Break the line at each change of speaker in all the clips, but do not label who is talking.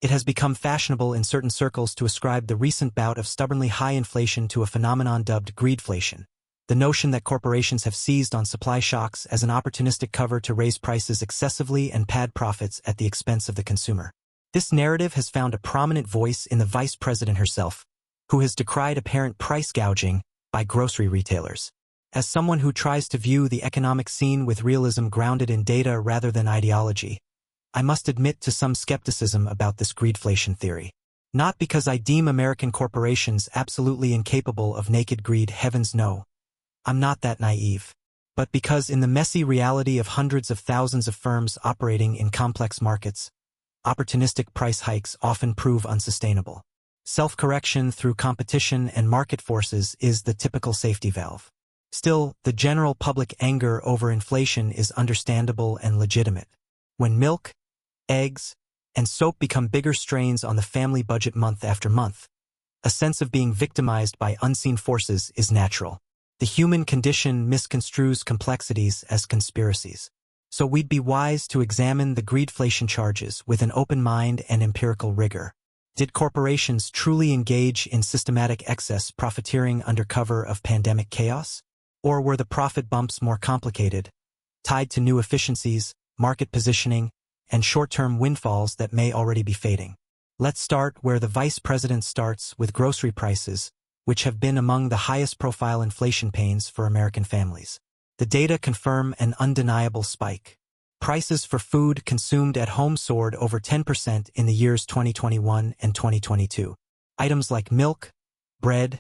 It has become fashionable in certain circles to ascribe the recent bout of stubbornly high inflation to a phenomenon dubbed greedflation, the notion that corporations have seized on supply shocks as an opportunistic cover to raise prices excessively and pad profits at the expense of the consumer. This narrative has found a prominent voice in the vice president herself, who has decried apparent price gouging by grocery retailers. As someone who tries to view the economic scene with realism grounded in data rather than ideology, I must admit to some skepticism about this greedflation theory. Not because I deem American corporations absolutely incapable of naked greed, heavens no. I'm not that naive. But because in the messy reality of hundreds of thousands of firms operating in complex markets, opportunistic price hikes often prove unsustainable. Self-correction through competition and market forces is the typical safety valve. Still, the general public anger over inflation is understandable and legitimate. When milk, eggs, and soap become bigger strains on the family budget month after month, a sense of being victimized by unseen forces is natural. The human condition misconstrues complexities as conspiracies. So we'd be wise to examine the greedflation charges with an open mind and empirical rigor. Did corporations truly engage in systematic excess profiteering under cover of pandemic chaos? Or were the profit bumps more complicated, tied to new efficiencies, market positioning, and short-term windfalls that may already be fading? Let's start where the vice president starts, with grocery prices, which have been among the highest-profile inflation pains for American families. The data confirm an undeniable spike. Prices for food consumed at home soared over 10% in the years 2021 and 2022. Items like milk, bread,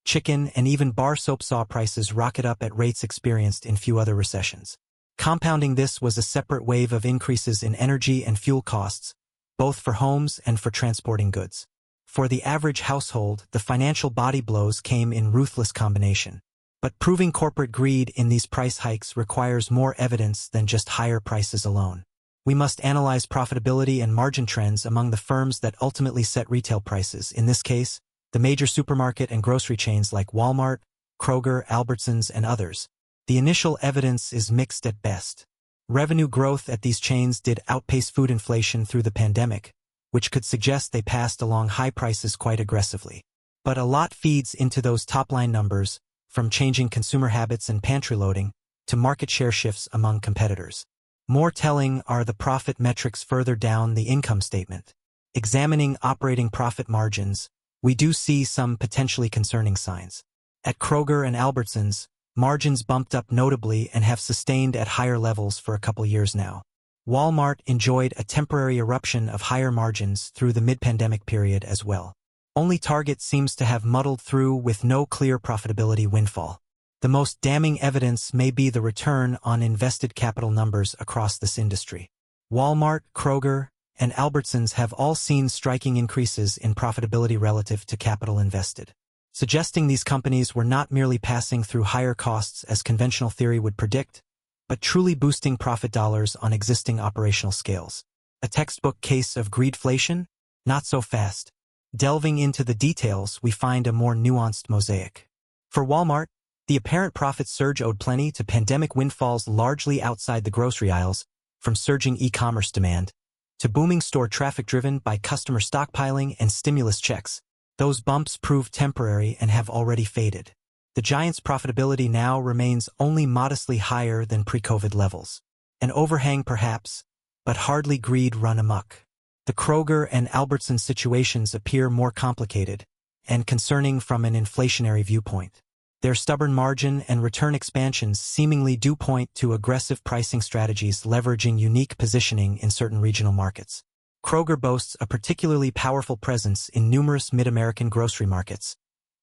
chicken, and even bar soap saw prices rocket up at rates experienced in few other recessions. Compounding this was a separate wave of increases in energy and fuel costs, both for homes and for transporting goods. For the average household, the financial body blows came in ruthless combination. But proving corporate greed in these price hikes requires more evidence than just higher prices alone. We must analyze profitability and margin trends among the firms that ultimately set retail prices, in this case, the major supermarket and grocery chains like Walmart, Kroger, Albertsons, and others. The initial evidence is mixed at best. Revenue growth at these chains did outpace food inflation through the pandemic, which could suggest they passed along high prices quite aggressively. But a lot feeds into those top-line numbers, from changing consumer habits and pantry loading, to market share shifts among competitors. More telling are the profit metrics further down the income statement. Examining operating profit margins, we do see some potentially concerning signs. At Kroger and Albertsons, margins bumped up notably and have sustained at higher levels for a couple years now. Walmart enjoyed a temporary eruption of higher margins through the mid-pandemic period as well. Only Target seems to have muddled through with no clear profitability windfall. The most damning evidence may be the return on invested capital numbers across this industry. Walmart, Kroger, and Albertsons have all seen striking increases in profitability relative to capital invested, suggesting these companies were not merely passing through higher costs as conventional theory would predict, but truly boosting profit dollars on existing operational scales. A textbook case of greedflation? Not so fast. Delving into the details, we find a more nuanced mosaic. For Walmart, the apparent profit surge owed plenty to pandemic windfalls largely outside the grocery aisles, from surging e-commerce demand to booming store traffic driven by customer stockpiling and stimulus checks. Those bumps proved temporary and have already faded. The giant's profitability now remains only modestly higher than pre-COVID levels. An overhang perhaps, but hardly greed run amok. The Kroger and Albertsons situations appear more complicated and concerning from an inflationary viewpoint. Their stubborn margin and return expansions seemingly do point to aggressive pricing strategies leveraging unique positioning in certain regional markets. Kroger boasts a particularly powerful presence in numerous mid-American grocery markets,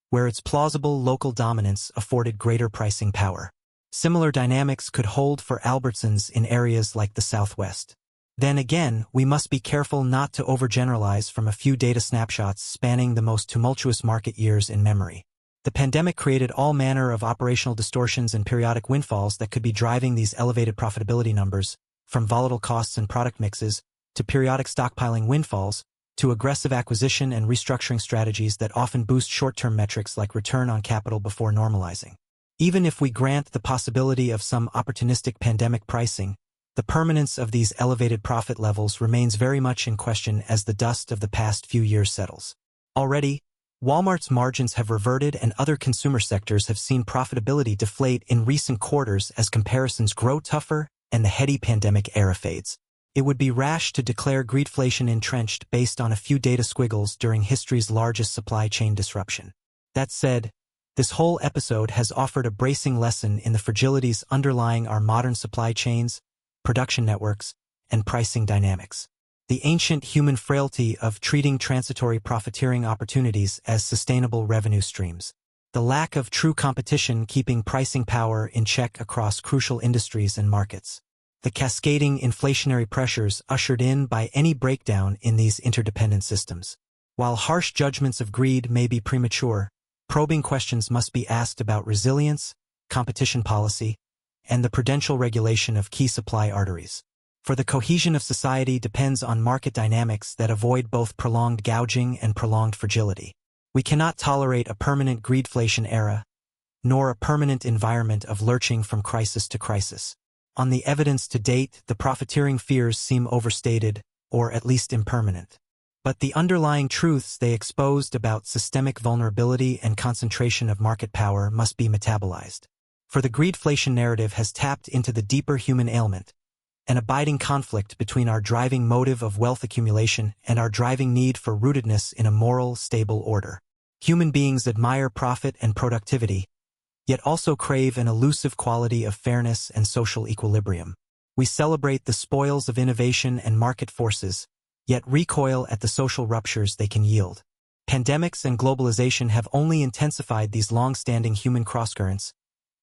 where its plausible local dominance afforded greater pricing power. Similar dynamics could hold for Albertsons in areas like the Southwest. Then again, we must be careful not to overgeneralize from a few data snapshots spanning the most tumultuous market years in memory. The pandemic created all manner of operational distortions and periodic windfalls that could be driving these elevated profitability numbers, from volatile costs and product mixes, to periodic stockpiling windfalls, to aggressive acquisition and restructuring strategies that often boost short-term metrics like return on capital before normalizing. Even if we grant the possibility of some opportunistic pandemic pricing, The permanence of these elevated profit levels remains very much in question as the dust of the past few years settles. Already, Walmart's margins have reverted and other consumer sectors have seen profitability deflate in recent quarters as comparisons grow tougher and the heady pandemic era fades. It would be rash to declare greedflation entrenched based on a few data squiggles during history's largest supply chain disruption. That said, this whole episode has offered a bracing lesson in the fragilities underlying our modern supply chains, production networks, and pricing dynamics. The ancient human frailty of treating transitory profiteering opportunities as sustainable revenue streams. The lack of true competition keeping pricing power in check across crucial industries and markets. The cascading inflationary pressures ushered in by any breakdown in these interdependent systems. While harsh judgments of greed may be premature, probing questions must be asked about resilience, competition policy, and the prudential regulation of key supply arteries. For the cohesion of society depends on market dynamics that avoid both prolonged gouging and prolonged fragility. We cannot tolerate a permanent greedflation era, nor a permanent environment of lurching from crisis to crisis. On the evidence to date, the profiteering fears seem overstated, or at least impermanent. But the underlying truths they exposed about systemic vulnerability and concentration of market power must be metabolized. For the greedflation narrative has tapped into the deeper human ailment, an abiding conflict between our driving motive of wealth accumulation and our driving need for rootedness in a moral, stable order. Human beings admire profit and productivity, yet also crave an elusive quality of fairness and social equilibrium. We celebrate the spoils of innovation and market forces, yet recoil at the social ruptures they can yield. Pandemics and globalization have only intensified these long-standing human crosscurrents,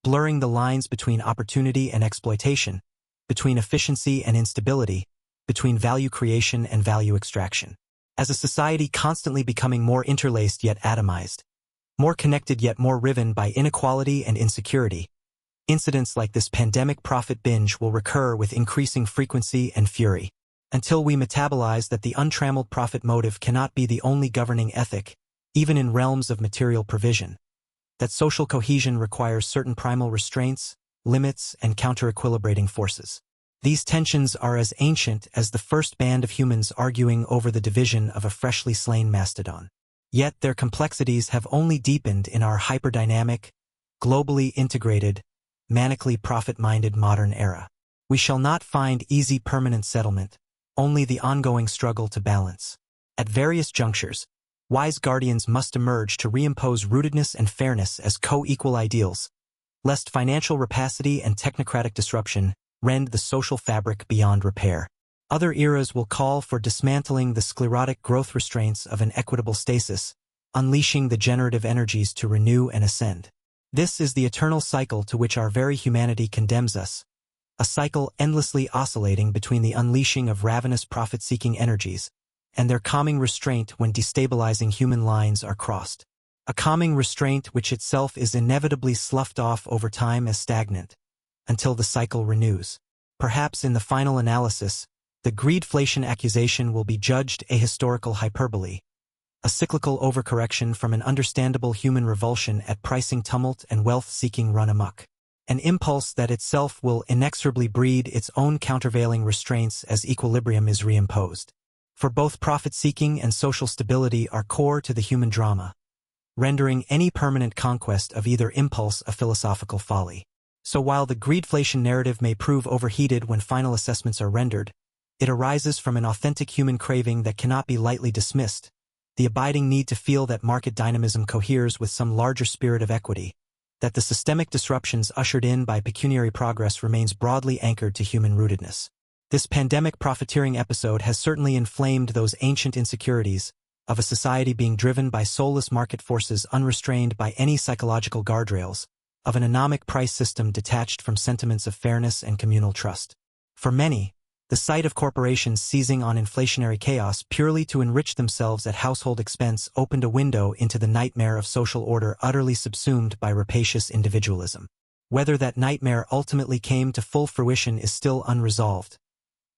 blurring the lines between opportunity and exploitation, between efficiency and instability, between value creation and value extraction. As a society constantly becoming more interlaced yet atomized, more connected yet more riven by inequality and insecurity, incidents like this pandemic profit binge will recur with increasing frequency and fury. Until we metabolize that the untrammeled profit motive cannot be the only governing ethic, even in realms of material provision, that social cohesion requires certain primal restraints, limits, and counter-equilibrating forces. These tensions are as ancient as the first band of humans arguing over the division of a freshly slain mastodon. Yet their complexities have only deepened in our hyperdynamic, globally integrated, manically profit-minded modern era. We shall not find easy permanent settlement, only the ongoing struggle to balance. At various junctures, wise guardians must emerge to reimpose rootedness and fairness as co-equal ideals, lest financial rapacity and technocratic disruption rend the social fabric beyond repair. Other eras will call for dismantling the sclerotic growth restraints of an equitable stasis, unleashing the generative energies to renew and ascend. This is the eternal cycle to which our very humanity condemns us, a cycle endlessly oscillating between the unleashing of ravenous profit-seeking energies and their calming restraint when destabilizing human lines are crossed. A calming restraint which itself is inevitably sloughed off over time as stagnant, until the cycle renews. Perhaps in the final analysis, the greedflation accusation will be judged ahistorical hyperbole, a cyclical overcorrection from an understandable human revulsion at pricing tumult and wealth-seeking run amok. An impulse that itself will inexorably breed its own countervailing restraints as equilibrium is reimposed. For both profit-seeking and social stability are core to the human drama, rendering any permanent conquest of either impulse a philosophical folly. So while the greedflation narrative may prove overheated when final assessments are rendered, it arises from an authentic human craving that cannot be lightly dismissed, the abiding need to feel that market dynamism coheres with some larger spirit of equity, that the systemic disruptions ushered in by pecuniary progress remains broadly anchored to human rootedness. This pandemic profiteering episode has certainly inflamed those ancient insecurities of a society being driven by soulless market forces unrestrained by any psychological guardrails, of an anomic price system detached from sentiments of fairness and communal trust. For many, the sight of corporations seizing on inflationary chaos purely to enrich themselves at household expense opened a window into the nightmare of social order utterly subsumed by rapacious individualism. Whether that nightmare ultimately came to full fruition is still unresolved,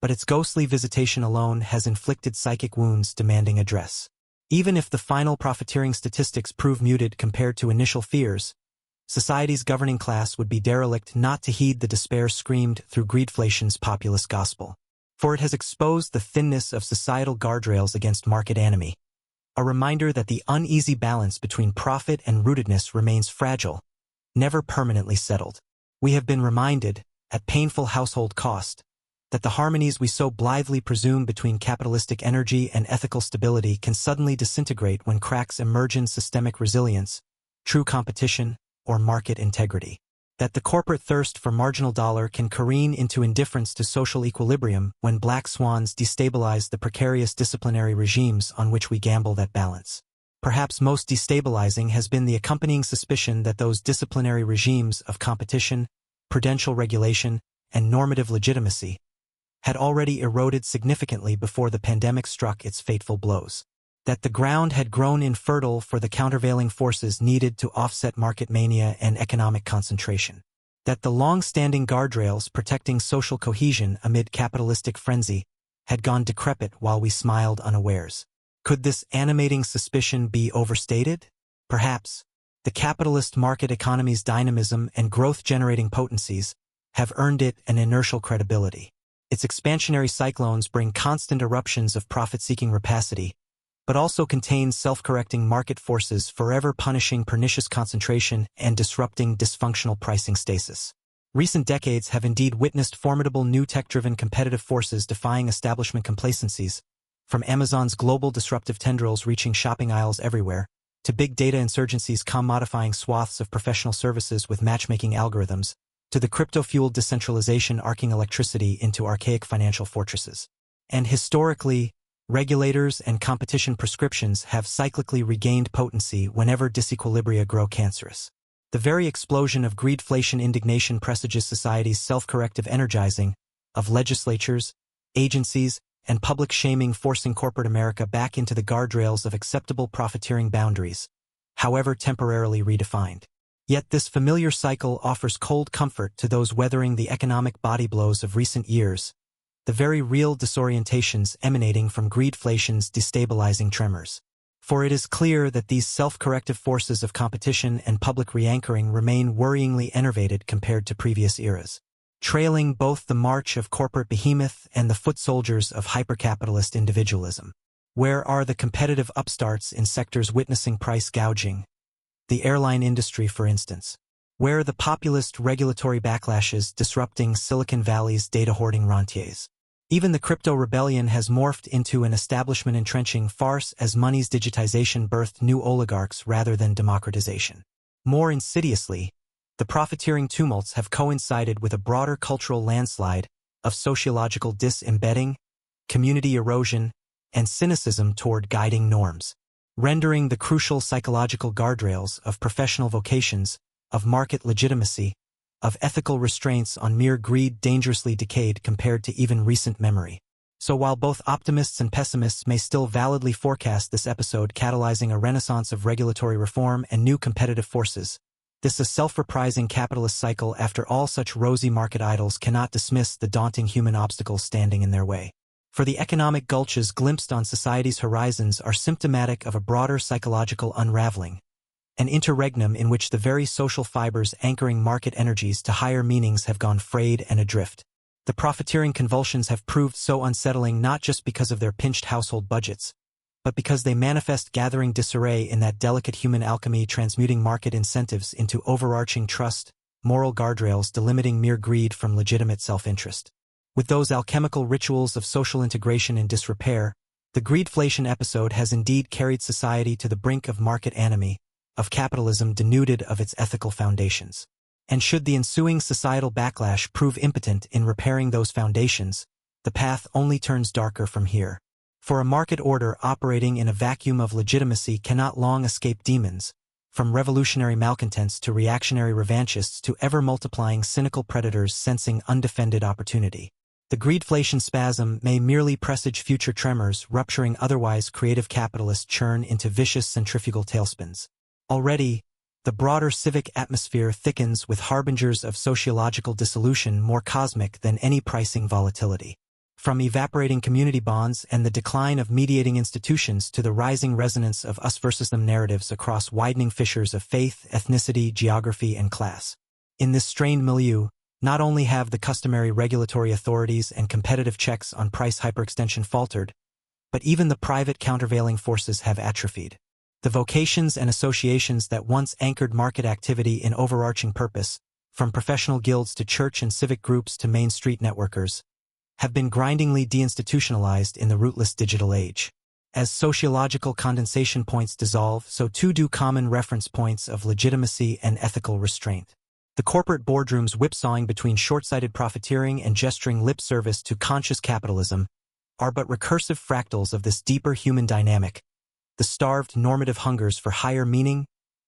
but its ghostly visitation alone has inflicted psychic wounds demanding address. Even if the final profiteering statistics prove muted compared to initial fears, society's governing class would be derelict not to heed the despair screamed through greedflation's populist gospel. For it has exposed the thinness of societal guardrails against market enemy, a reminder that the uneasy balance between profit and rootedness remains fragile, never permanently settled. We have been reminded, at painful household cost, that the harmonies we so blithely presume between capitalistic energy and ethical stability can suddenly disintegrate when cracks emerge in systemic resilience, true competition, or market integrity. That the corporate thirst for marginal dollar can careen into indifference to social equilibrium when black swans destabilize the precarious disciplinary regimes on which we gamble that balance. Perhaps most destabilizing has been the accompanying suspicion that those disciplinary regimes of competition, prudential regulation, and normative legitimacy had already eroded significantly before the pandemic struck its fateful blows. That the ground had grown infertile for the countervailing forces needed to offset market mania and economic concentration. That the long-standing guardrails protecting social cohesion amid capitalistic frenzy had gone decrepit while we smiled unawares. Could this animating suspicion be overstated? Perhaps. The capitalist market economy's dynamism and growth-generating potencies have earned it an inertial credibility. Its expansionary cyclones bring constant eruptions of profit-seeking rapacity, but also contains self-correcting market forces forever punishing pernicious concentration and disrupting dysfunctional pricing stasis. Recent decades have indeed witnessed formidable new tech-driven competitive forces defying establishment complacencies, from Amazon's global disruptive tendrils reaching shopping aisles everywhere, to big data insurgencies commodifying swaths of professional services with matchmaking algorithms, to the crypto-fueled decentralization arcing electricity into archaic financial fortresses. And historically, regulators and competition prescriptions have cyclically regained potency whenever disequilibria grow cancerous. The very explosion of greedflation indignation presages society's self-corrective energizing of legislatures, agencies, and public shaming forcing corporate America back into the guardrails of acceptable profiteering boundaries, however temporarily redefined. Yet this familiar cycle offers cold comfort to those weathering the economic body blows of recent years, the very real disorientations emanating from greedflation's destabilizing tremors. For it is clear that these self-corrective forces of competition and public re-anchoring remain worryingly enervated compared to previous eras, trailing both the march of corporate behemoth and the foot soldiers of hypercapitalist individualism. Where are the competitive upstarts in sectors witnessing price gouging? The airline industry, for instance. Where are the populist regulatory backlashes disrupting Silicon Valley's data-hoarding rentiers? Even the crypto rebellion has morphed into an establishment-entrenching farce as money's digitization birthed new oligarchs rather than democratization. More insidiously, the profiteering tumults have coincided with a broader cultural landslide of sociological disembedding, community erosion, and cynicism toward guiding norms, rendering the crucial psychological guardrails of professional vocations, of market legitimacy, of ethical restraints on mere greed dangerously decayed compared to even recent memory. So while both optimists and pessimists may still validly forecast this episode catalyzing a renaissance of regulatory reform and new competitive forces, this a self-reprising capitalist cycle after all such rosy market idols cannot dismiss the daunting human obstacles standing in their way. For the economic gulches glimpsed on society's horizons are symptomatic of a broader psychological unraveling, an interregnum in which the very social fibers anchoring market energies to higher meanings have gone frayed and adrift. The profiteering convulsions have proved so unsettling not just because of their pinched household budgets, but because they manifest gathering disarray in that delicate human alchemy transmuting market incentives into overarching trust, moral guardrails delimiting mere greed from legitimate self-interest. With those alchemical rituals of social integration in disrepair, the greedflation episode has indeed carried society to the brink of market anomie, of capitalism denuded of its ethical foundations. And should the ensuing societal backlash prove impotent in repairing those foundations, the path only turns darker from here. For a market order operating in a vacuum of legitimacy cannot long escape demons, from revolutionary malcontents to reactionary revanchists to ever-multiplying cynical predators sensing undefended opportunity. The greedflation spasm may merely presage future tremors rupturing otherwise creative capitalist churn into vicious centrifugal tailspins. Already, the broader civic atmosphere thickens with harbingers of sociological dissolution more cosmic than any pricing volatility. From evaporating community bonds and the decline of mediating institutions to the rising resonance of us versus them narratives across widening fissures of faith, ethnicity, geography, and class. In this strained milieu, not only have the customary regulatory authorities and competitive checks on price hyperextension faltered, but even the private countervailing forces have atrophied. The vocations and associations that once anchored market activity in overarching purpose, from professional guilds to church and civic groups to Main Street networkers, have been grindingly deinstitutionalized in the rootless digital age. As sociological condensation points dissolve, so too do common reference points of legitimacy and ethical restraint. The corporate boardrooms whipsawing between short-sighted profiteering and gesturing lip service to conscious capitalism are but recursive fractals of this deeper human dynamic, the starved normative hungers for higher meaning,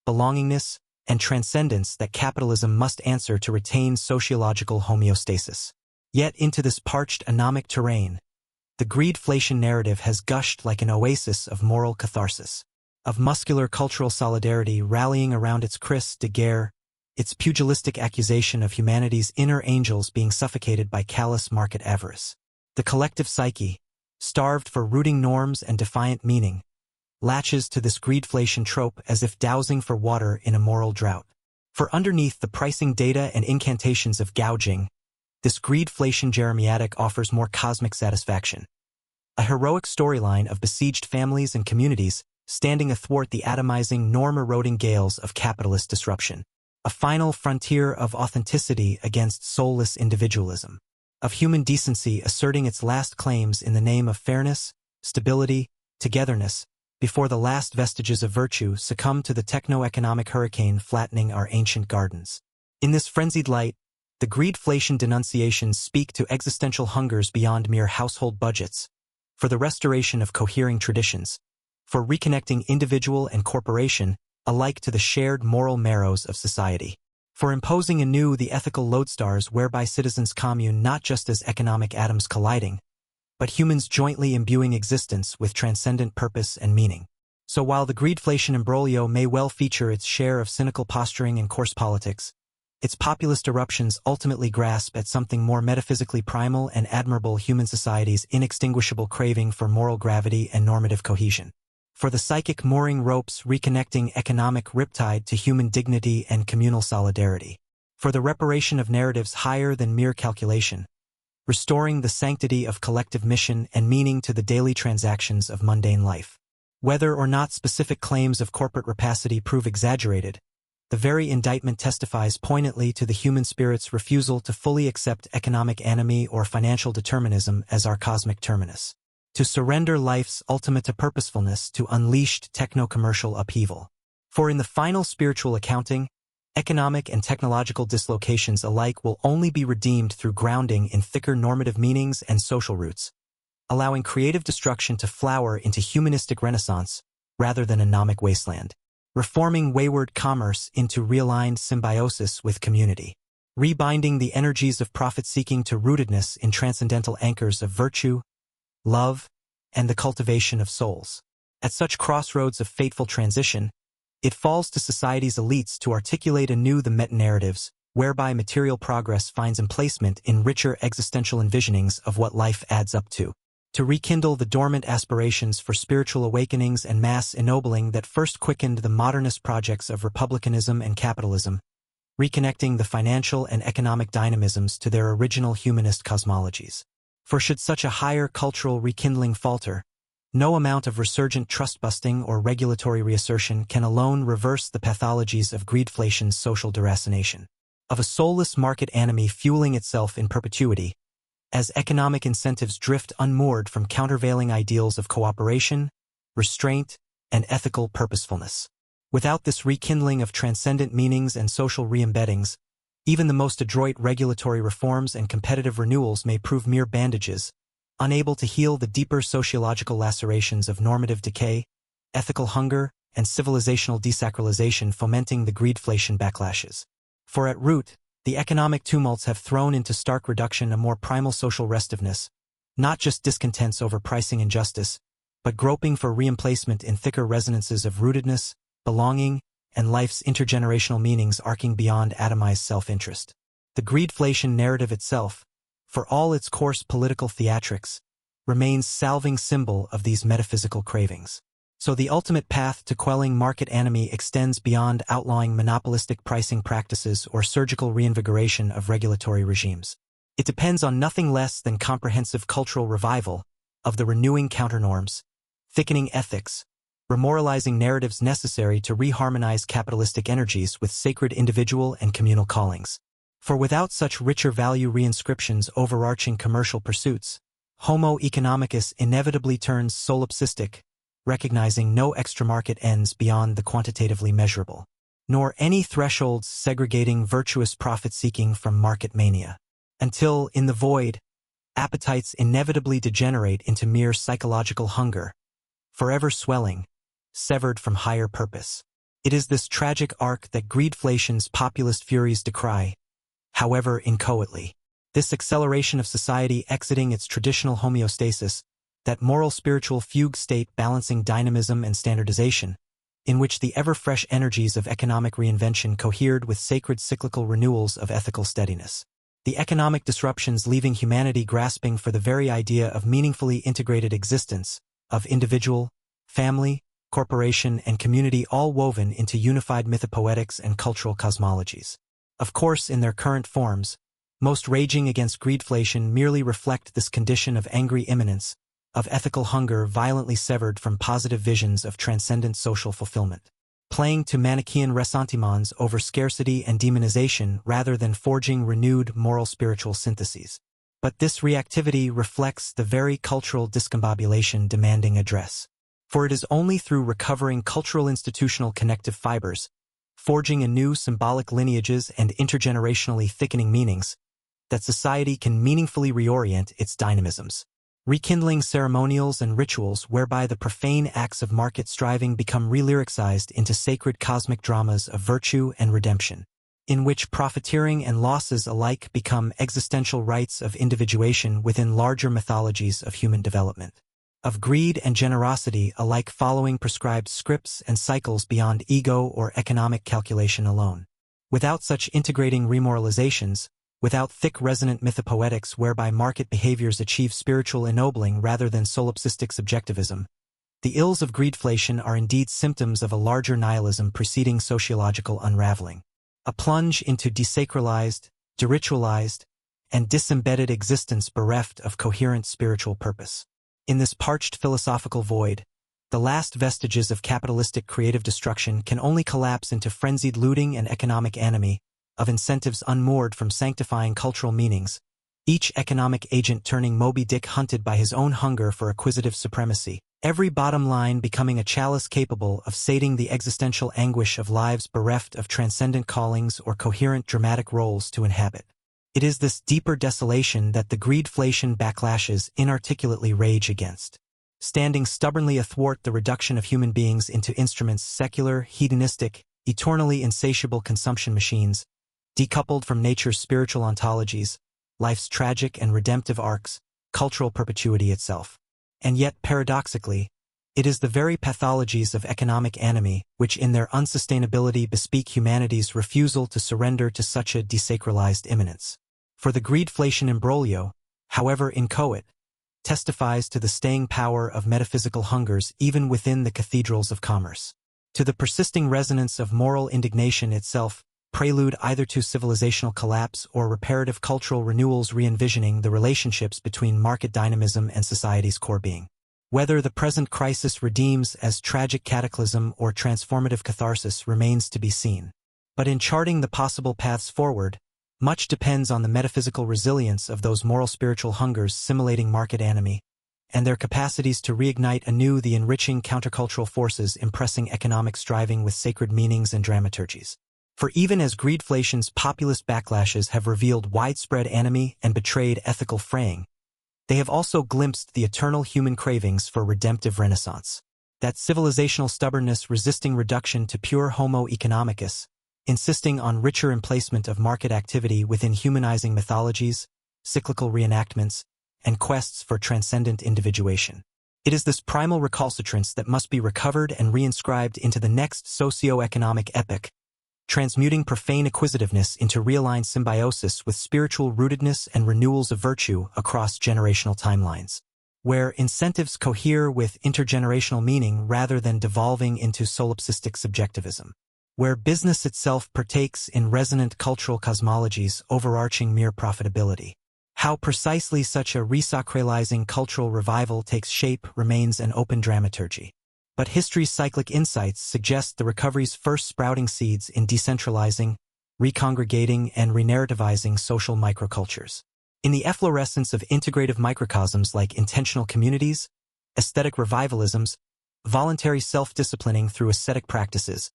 belongingness, and transcendence that capitalism must answer to retain sociological homeostasis. Yet into this parched anomic terrain, the greedflation narrative has gushed like an oasis of moral catharsis, of muscular cultural solidarity rallying around its cris de guerre, its pugilistic accusation of humanity's inner angels being suffocated by callous market avarice. The collective psyche, starved for rooting norms and defiant meaning, latches to this greedflation trope as if dowsing for water in a moral drought. For underneath the pricing data and incantations of gouging, this greedflation jeremiatic offers more cosmic satisfaction. A heroic storyline of besieged families and communities standing athwart the atomizing, norm-eroding gales of capitalist disruption. A final frontier of authenticity against soulless individualism. Of human decency asserting its last claims in the name of fairness, stability, togetherness, before the last vestiges of virtue succumb to the techno-economic hurricane flattening our ancient gardens. In this frenzied light, the greedflation denunciations speak to existential hungers beyond mere household budgets, for the restoration of cohering traditions, for reconnecting individual and corporation alike to the shared moral marrows of society, for imposing anew the ethical lodestars whereby citizens commune not just as economic atoms colliding, but humans jointly imbuing existence with transcendent purpose and meaning. So while the greedflation imbroglio may well feature its share of cynical posturing and coarse politics, its populist eruptions ultimately grasp at something more metaphysically primal and admirable: human society's inextinguishable craving for moral gravity and normative cohesion. For the psychic mooring ropes reconnecting economic riptide to human dignity and communal solidarity. For the reparation of narratives higher than mere calculation, restoring the sanctity of collective mission and meaning to the daily transactions of mundane life. Whether or not specific claims of corporate rapacity prove exaggerated, the very indictment testifies poignantly to the human spirit's refusal to fully accept economic anomie or financial determinism as our cosmic terminus, to surrender life's ultimate to purposefulness to unleashed techno-commercial upheaval. For in the final spiritual accounting, economic and technological dislocations alike will only be redeemed through grounding in thicker normative meanings and social roots, allowing creative destruction to flower into humanistic renaissance rather than a nomic wasteland. Reforming wayward commerce into realigned symbiosis with community, rebinding the energies of profit-seeking to rootedness in transcendental anchors of virtue, love, and the cultivation of souls. At such crossroads of fateful transition, it falls to society's elites to articulate anew the meta-narratives, whereby material progress finds emplacement in richer existential envisionings of what life adds up to rekindle the dormant aspirations for spiritual awakenings and mass ennobling that first quickened the modernist projects of republicanism and capitalism, reconnecting the financial and economic dynamisms to their original humanist cosmologies. For should such a higher cultural rekindling falter, no amount of resurgent trust-busting or regulatory reassertion can alone reverse the pathologies of greedflation's social deracination, of a soulless market anomie fueling itself in perpetuity, as economic incentives drift unmoored from countervailing ideals of cooperation, restraint, and ethical purposefulness. Without this rekindling of transcendent meanings and social re-embeddings, even the most adroit regulatory reforms and competitive renewals may prove mere bandages, unable to heal the deeper sociological lacerations of normative decay, ethical hunger, and civilizational desacralization fomenting the greedflation backlashes. For at root, the economic tumults have thrown into stark reduction a more primal social restiveness, not just discontents over pricing injustice, but groping for reemplacement in thicker resonances of rootedness, belonging, and life's intergenerational meanings arcing beyond atomized self-interest. The greedflation narrative itself, for all its coarse political theatrics, remains salving symbol of these metaphysical cravings. So the ultimate path to quelling market anomie extends beyond outlawing monopolistic pricing practices or surgical reinvigoration of regulatory regimes. It depends on nothing less than comprehensive cultural revival of the renewing counternorms, thickening ethics, remoralizing narratives necessary to reharmonize capitalistic energies with sacred individual and communal callings. For without such richer value reinscriptions overarching commercial pursuits, Homo economicus inevitably turns solipsistic, recognizing no extra-market ends beyond the quantitatively measurable, nor any thresholds segregating virtuous profit-seeking from market mania. Until, in the void, appetites inevitably degenerate into mere psychological hunger, forever swelling, severed from higher purpose. It is this tragic arc that greedflation's populist furies decry, however inchoately. This acceleration of society exiting its traditional homeostasis, that moral-spiritual fugue state balancing dynamism and standardization, in which the ever-fresh energies of economic reinvention cohered with sacred cyclical renewals of ethical steadiness. The economic disruptions leaving humanity grasping for the very idea of meaningfully integrated existence, of individual, family, corporation, and community all woven into unified mythopoetics and cultural cosmologies. Of course, in their current forms, most raging against greedflation merely reflect this condition of angry imminence, of ethical hunger violently severed from positive visions of transcendent social fulfillment, playing to Manichaean ressentiments over scarcity and demonization rather than forging renewed moral-spiritual syntheses. But this reactivity reflects the very cultural discombobulation demanding address. For it is only through recovering cultural institutional connective fibers, forging anew symbolic lineages and intergenerationally thickening meanings, that society can meaningfully reorient its dynamisms, rekindling ceremonials and rituals whereby the profane acts of market striving become relyricized into sacred cosmic dramas of virtue and redemption, in which profiteering and losses alike become existential rites of individuation within larger mythologies of human development, of greed and generosity alike following prescribed scripts and cycles beyond ego or economic calculation alone. Without such integrating remoralizations, without thick resonant mythopoetics whereby market behaviors achieve spiritual ennobling rather than solipsistic subjectivism, the ills of greedflation are indeed symptoms of a larger nihilism preceding sociological unraveling, a plunge into desacralized, deritualized, and disembedded existence bereft of coherent spiritual purpose. In this parched philosophical void, the last vestiges of capitalistic creative destruction can only collapse into frenzied looting and economic anomie, of incentives unmoored from sanctifying cultural meanings, each economic agent turning Moby Dick hunted by his own hunger for acquisitive supremacy, every bottom line becoming a chalice capable of sating the existential anguish of lives bereft of transcendent callings or coherent dramatic roles to inhabit. It is this deeper desolation that the greedflation backlashes inarticulately rage against, standing stubbornly athwart the reduction of human beings into instruments secular, hedonistic, eternally insatiable consumption machines, decoupled from nature's spiritual ontologies, life's tragic and redemptive arcs, cultural perpetuity itself. And yet, paradoxically, it is the very pathologies of economic anomie which in their unsustainability bespeak humanity's refusal to surrender to such a desacralized immanence. For the greedflation imbroglio, however inchoate, testifies to the staying power of metaphysical hungers even within the cathedrals of commerce, to the persisting resonance of moral indignation itself, prelude either to civilizational collapse or reparative cultural renewals re-envisioning the relationships between market dynamism and society's core being. Whether the present crisis redeems as tragic cataclysm or transformative catharsis remains to be seen. But in charting the possible paths forward, much depends on the metaphysical resilience of those moral-spiritual hungers simulating market anomie, and their capacities to reignite anew the enriching countercultural forces impressing economic striving with sacred meanings and dramaturgies. For even as greedflation's populist backlashes have revealed widespread anomie and betrayed ethical fraying, they have also glimpsed the eternal human cravings for redemptive renaissance. That civilizational stubbornness resisting reduction to pure homo economicus, insisting on richer emplacement of market activity within humanizing mythologies, cyclical reenactments, and quests for transcendent individuation. It is this primal recalcitrance that must be recovered and reinscribed into the next socio-economic epoch, transmuting profane acquisitiveness into realigned symbiosis with spiritual rootedness and renewals of virtue across generational timelines, where incentives cohere with intergenerational meaning rather than devolving into solipsistic subjectivism, where business itself partakes in resonant cultural cosmologies overarching mere profitability. How precisely such a resacralizing cultural revival takes shape remains an open dramaturgy. But history's cyclic insights suggest the recovery's first sprouting seeds in decentralizing, recongregating, and renarrativizing social microcultures. In the efflorescence of integrative microcosms like intentional communities, aesthetic revivalisms, voluntary self-disciplining through ascetic practices,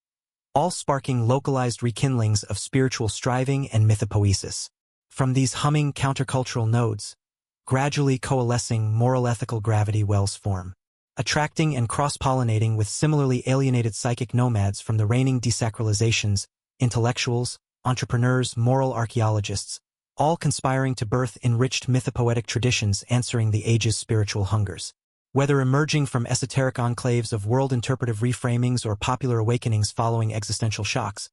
all sparking localized rekindlings of spiritual striving and mythopoesis. From these humming countercultural nodes, gradually coalescing moral ethical gravity wells form, attracting and cross-pollinating with similarly alienated psychic nomads from the reigning desacralizations, intellectuals, entrepreneurs, moral archaeologists, all conspiring to birth enriched mythopoetic traditions answering the age's spiritual hungers. Whether emerging from esoteric enclaves of world-interpretive reframings or popular awakenings following existential shocks,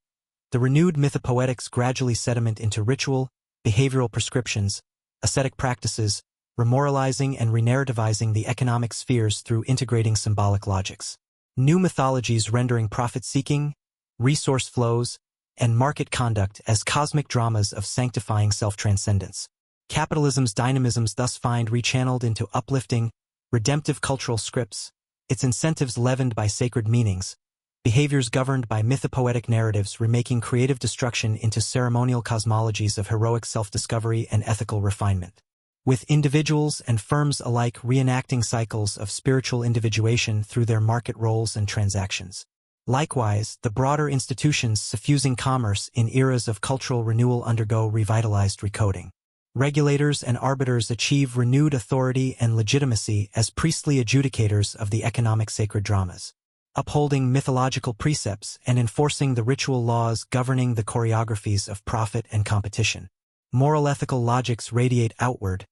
the renewed mythopoetics gradually sediment into ritual, behavioral prescriptions, ascetic practices, remoralizing and renarrativizing the economic spheres through integrating symbolic logics. New mythologies rendering profit-seeking, resource flows, and market conduct as cosmic dramas of sanctifying self-transcendence. Capitalism's dynamisms thus find rechanneled into uplifting, redemptive cultural scripts, its incentives leavened by sacred meanings, behaviors governed by mythopoetic narratives remaking creative destruction into ceremonial cosmologies of heroic self-discovery and ethical refinement. With individuals and firms alike reenacting cycles of spiritual individuation through their market roles and transactions. Likewise, the broader institutions suffusing commerce in eras of cultural renewal undergo revitalized recoding. Regulators and arbiters achieve renewed authority and legitimacy as priestly adjudicators of the economic sacred dramas, upholding mythological precepts and enforcing the ritual laws governing the choreographies of profit and competition. Moral ethical logics radiate outward,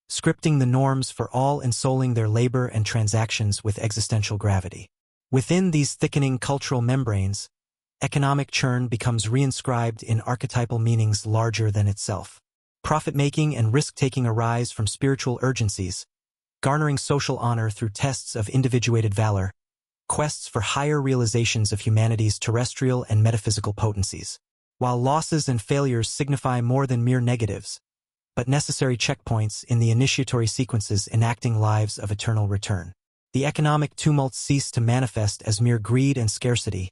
scripting the norms for all ensouling their labor and transactions with existential gravity. Within these thickening cultural membranes, economic churn becomes reinscribed in archetypal meanings larger than itself. Profit-making and risk-taking arise from spiritual urgencies, garnering social honor through tests of individuated valor, quests for higher realizations of humanity's terrestrial and metaphysical potencies. While losses and failures signify more than mere negatives, but necessary checkpoints in the initiatory sequences enacting lives of eternal return. The economic tumults cease to manifest as mere greed and scarcity,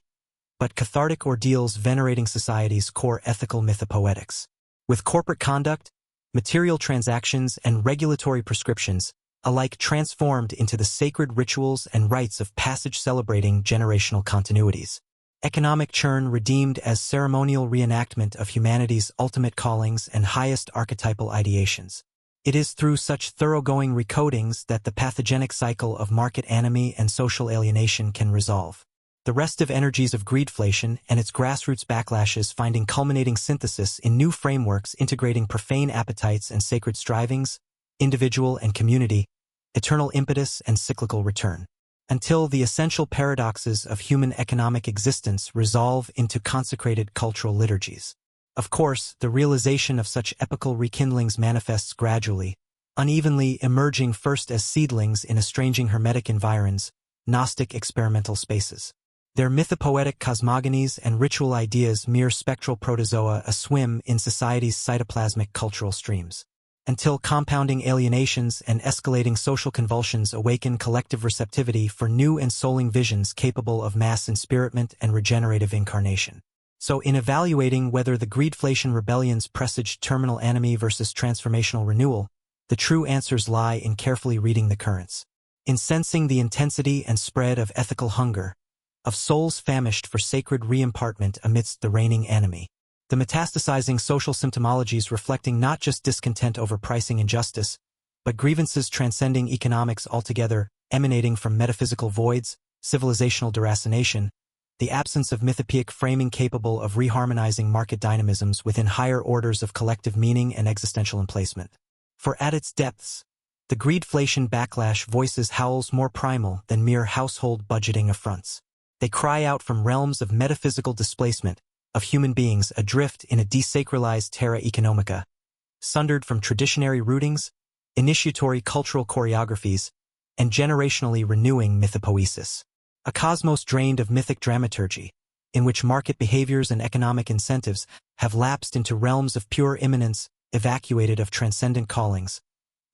but cathartic ordeals venerating society's core ethical mythopoetics. With corporate conduct, material transactions, and regulatory prescriptions, alike transformed into the sacred rituals and rites of passage celebrating generational continuities. Economic churn redeemed as ceremonial reenactment of humanity's ultimate callings and highest archetypal ideations. It is through such thoroughgoing recodings that the pathogenic cycle of market anomie and social alienation can resolve. The restive energies of greedflation and its grassroots backlashes finding culminating synthesis in new frameworks integrating profane appetites and sacred strivings, individual and community, eternal impetus and cyclical return. Until the essential paradoxes of human economic existence resolve into consecrated cultural liturgies. Of course, the realization of such epical rekindlings manifests gradually, unevenly emerging first as seedlings in estranging hermetic environs, Gnostic experimental spaces. Their mythopoetic cosmogonies and ritual ideas mere spectral protozoa aswim in society's cytoplasmic cultural streams. Until compounding alienations and escalating social convulsions awaken collective receptivity for new ensouling visions capable of mass inspiritment and regenerative incarnation. So in evaluating whether the greedflation rebellions presaged terminal anomie versus transformational renewal, the true answers lie in carefully reading the currents, in sensing the intensity and spread of ethical hunger, of souls famished for sacred reimpartment amidst the reigning anomie. The metastasizing social symptomologies reflecting not just discontent over pricing injustice, but grievances transcending economics altogether, emanating from metaphysical voids, civilizational deracination, the absence of mythopoeic framing capable of reharmonizing market dynamisms within higher orders of collective meaning and existential emplacement. For at its depths, the greedflation backlash voices howls more primal than mere household budgeting affronts. They cry out from realms of metaphysical displacement, of human beings adrift in a desacralized terra economica, sundered from traditionary rootings, initiatory cultural choreographies, and generationally renewing mythopoesis. A cosmos drained of mythic dramaturgy, in which market behaviors and economic incentives have lapsed into realms of pure immanence, evacuated of transcendent callings,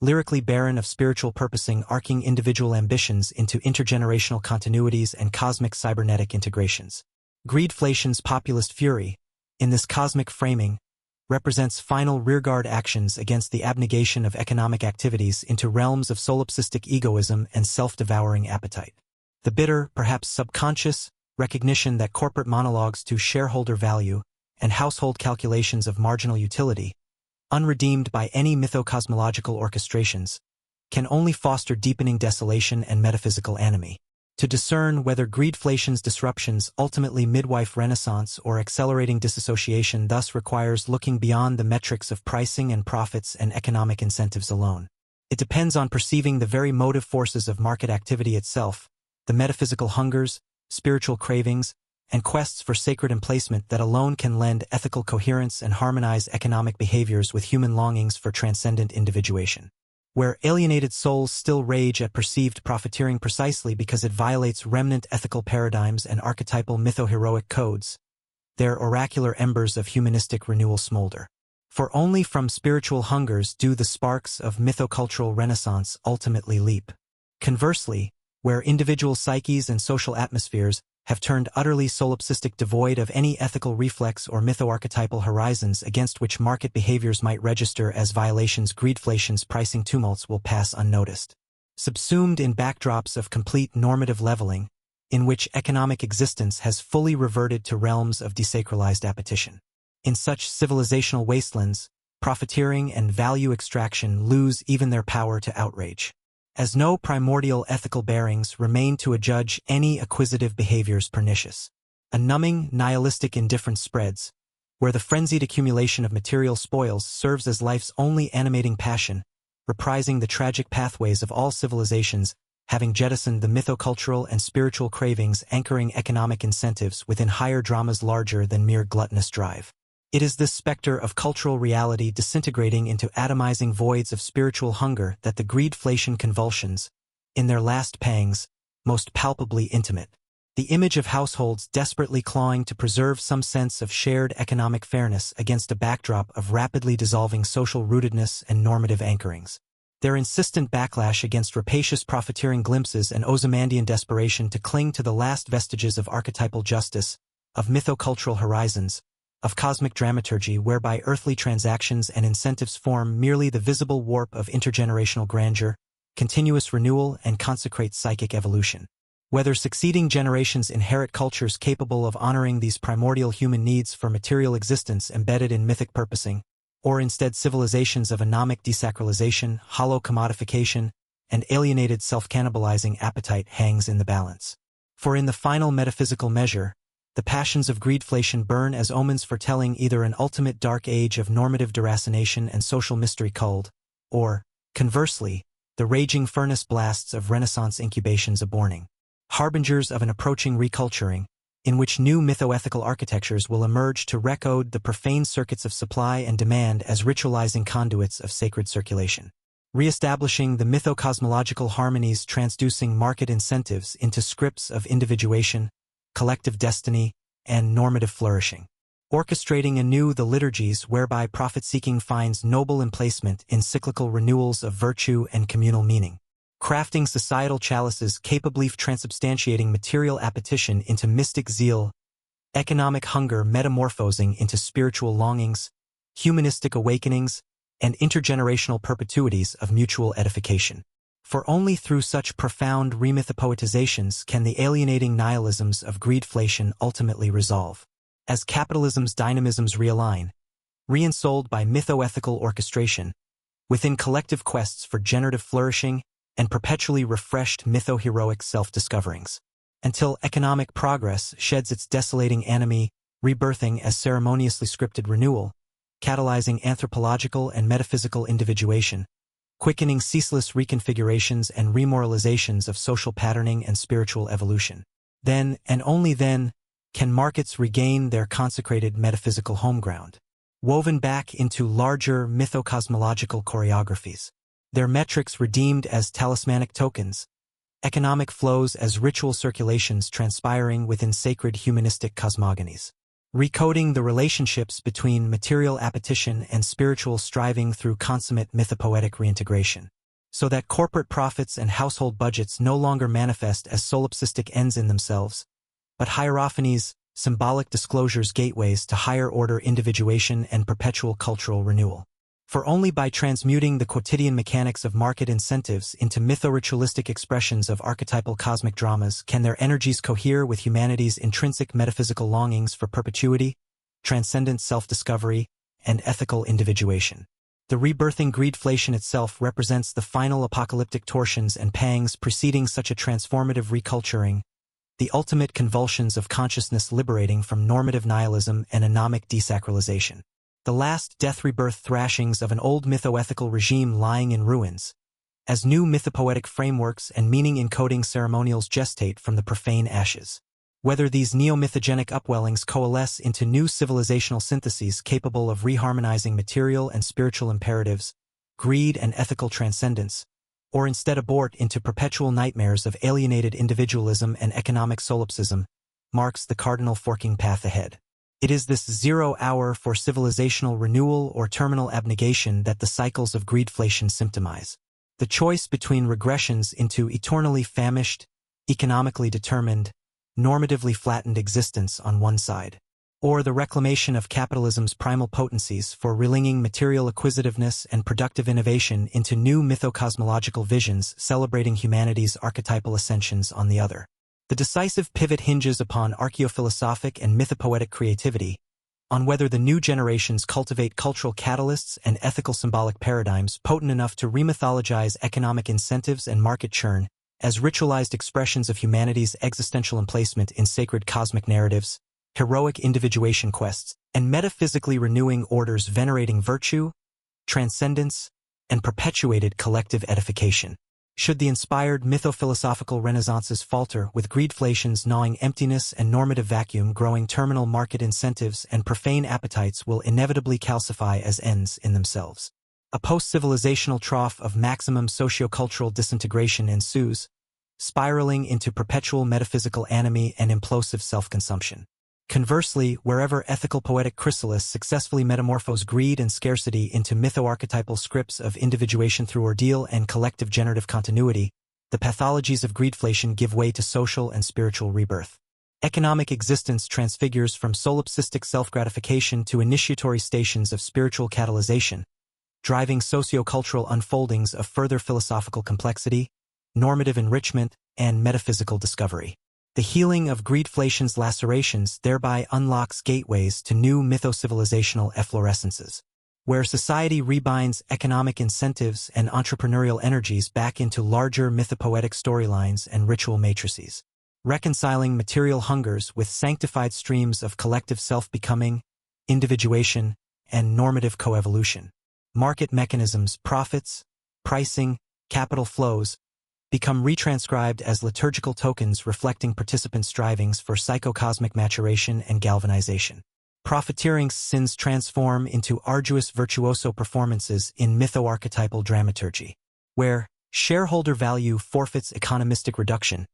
lyrically barren of spiritual purposing, arcing individual ambitions into intergenerational continuities and cosmic cybernetic integrations. Greedflation's populist fury, in this cosmic framing, represents final rearguard actions against the abnegation of economic activities into realms of solipsistic egoism and self-devouring appetite. The bitter, perhaps subconscious, recognition that corporate monologues to shareholder value and household calculations of marginal utility, unredeemed by any mythocosmological orchestrations, can only foster deepening desolation and metaphysical anomie. To discern whether greedflation's disruptions ultimately midwife renaissance or accelerating disassociation thus requires looking beyond the metrics of pricing and profits and economic incentives alone. It depends on perceiving the very motive forces of market activity itself, the metaphysical hungers, spiritual cravings, and quests for sacred emplacement that alone can lend ethical coherence and harmonize economic behaviors with human longings for transcendent individuation. Where alienated souls still rage at perceived profiteering precisely because it violates remnant ethical paradigms and archetypal mytho-heroic codes, their oracular embers of humanistic renewal smolder. For only from spiritual hungers do the sparks of mythocultural renaissance ultimately leap. Conversely, where individual psyches and social atmospheres have turned utterly solipsistic, devoid of any ethical reflex or mytho-archetypal horizons against which market behaviors might register as violations, greedflation's pricing tumults will pass unnoticed. Subsumed in backdrops of complete normative leveling, in which economic existence has fully reverted to realms of desacralized appetition. In such civilizational wastelands, profiteering and value extraction lose even their power to outrage, as no primordial ethical bearings remain to adjudge any acquisitive behaviors pernicious. A numbing, nihilistic indifference spreads, where the frenzied accumulation of material spoils serves as life's only animating passion, reprising the tragic pathways of all civilizations, having jettisoned the mythocultural and spiritual cravings anchoring economic incentives within higher dramas larger than mere gluttonous drive. It is this specter of cultural reality disintegrating into atomizing voids of spiritual hunger that the greedflation convulsions, in their last pangs, most palpably intimate. The image of households desperately clawing to preserve some sense of shared economic fairness against a backdrop of rapidly dissolving social rootedness and normative anchorings. Their insistent backlash against rapacious profiteering glimpses and Ozymandian desperation to cling to the last vestiges of archetypal justice, of mythocultural horizons, of cosmic dramaturgy whereby earthly transactions and incentives form merely the visible warp of intergenerational grandeur, continuous renewal, and consecrate psychic evolution. Whether succeeding generations inherit cultures capable of honoring these primordial human needs for material existence embedded in mythic purposing, or instead civilizations of anomic desacralization, hollow commodification, and alienated self-cannibalizing appetite hangs in the balance. For in the final metaphysical measure, the passions of greedflation burn as omens foretelling either an ultimate dark age of normative deracination and social mystery culled, or, conversely, the raging furnace blasts of Renaissance incubations aborning, harbingers of an approaching reculturing, in which new mythoethical architectures will emerge to recode the profane circuits of supply and demand as ritualizing conduits of sacred circulation, re-establishing the mythocosmological harmonies transducing market incentives into scripts of individuation, collective destiny, and normative flourishing, orchestrating anew the liturgies whereby profit-seeking finds noble emplacement in cyclical renewals of virtue and communal meaning, crafting societal chalices capably of transubstantiating material appetition into mystic zeal, economic hunger metamorphosing into spiritual longings, humanistic awakenings, and intergenerational perpetuities of mutual edification. For only through such profound remythopoetizations can the alienating nihilisms of greedflation ultimately resolve. As capitalism's dynamisms realign, re-ensouled by mythoethical orchestration, within collective quests for generative flourishing and perpetually refreshed mytho-heroic self-discoverings, until economic progress sheds its desolating anomie, rebirthing as ceremoniously scripted renewal, catalyzing anthropological and metaphysical individuation, quickening ceaseless reconfigurations and remoralizations of social patterning and spiritual evolution. Then, and only then, can markets regain their consecrated metaphysical home ground, woven back into larger mythocosmological choreographies, their metrics redeemed as talismanic tokens, economic flows as ritual circulations transpiring within sacred humanistic cosmogonies, recoding the relationships between material appetition and spiritual striving through consummate mythopoetic reintegration, so that corporate profits and household budgets no longer manifest as solipsistic ends in themselves, but hierophanies, symbolic disclosures, gateways to higher-order individuation and perpetual cultural renewal. For only by transmuting the quotidian mechanics of market incentives into mytho-ritualistic expressions of archetypal cosmic dramas can their energies cohere with humanity's intrinsic metaphysical longings for perpetuity, transcendent self-discovery, and ethical individuation. The rebirthing greedflation itself represents the final apocalyptic torsions and pangs preceding such a transformative reculturing, the ultimate convulsions of consciousness liberating from normative nihilism and anomic desacralization. The last death-rebirth thrashings of an old mythoethical regime lying in ruins, as new mythopoetic frameworks and meaning-encoding ceremonials gestate from the profane ashes. Whether these neo-mythogenic upwellings coalesce into new civilizational syntheses capable of reharmonizing material and spiritual imperatives, greed and ethical transcendence, or instead abort into perpetual nightmares of alienated individualism and economic solipsism, marks the cardinal forking path ahead. It is this 0 hour for civilizational renewal or terminal abnegation that the cycles of greedflation symptomize. The choice between regressions into eternally famished, economically determined, normatively flattened existence on one side, or the reclamation of capitalism's primal potencies for relinging material acquisitiveness and productive innovation into new mythocosmological visions celebrating humanity's archetypal ascensions on the other. The decisive pivot hinges upon archaeophilosophic and mythopoetic creativity, on whether the new generations cultivate cultural catalysts and ethical symbolic paradigms potent enough to remythologize economic incentives and market churn as ritualized expressions of humanity's existential emplacement in sacred cosmic narratives, heroic individuation quests, and metaphysically renewing orders venerating virtue, transcendence, and perpetuated collective edification. Should the inspired mytho-philosophical renaissances falter with greedflation's gnawing emptiness and normative vacuum growing, terminal market incentives and profane appetites will inevitably calcify as ends in themselves. A post-civilizational trough of maximum sociocultural disintegration ensues, spiraling into perpetual metaphysical anomie and implosive self-consumption. Conversely, wherever ethical poetic chrysalises successfully metamorphose greed and scarcity into mytho-archetypal scripts of individuation through ordeal and collective generative continuity, the pathologies of greedflation give way to social and spiritual rebirth. Economic existence transfigures from solipsistic self-gratification to initiatory stations of spiritual catalyzation, driving sociocultural unfoldings of further philosophical complexity, normative enrichment, and metaphysical discovery. The healing of greedflation's lacerations thereby unlocks gateways to new mytho-civilizational efflorescences, where society rebinds economic incentives and entrepreneurial energies back into larger mythopoetic storylines and ritual matrices, reconciling material hungers with sanctified streams of collective self-becoming, individuation, and normative coevolution. Market mechanisms, profits, pricing, capital flows, become retranscribed as liturgical tokens reflecting participant strivings for psychocosmic maturation and galvanization. Profiteering sins transform into arduous virtuoso performances in mytho-archetypal dramaturgy, where shareholder value forfeits economistic reduction,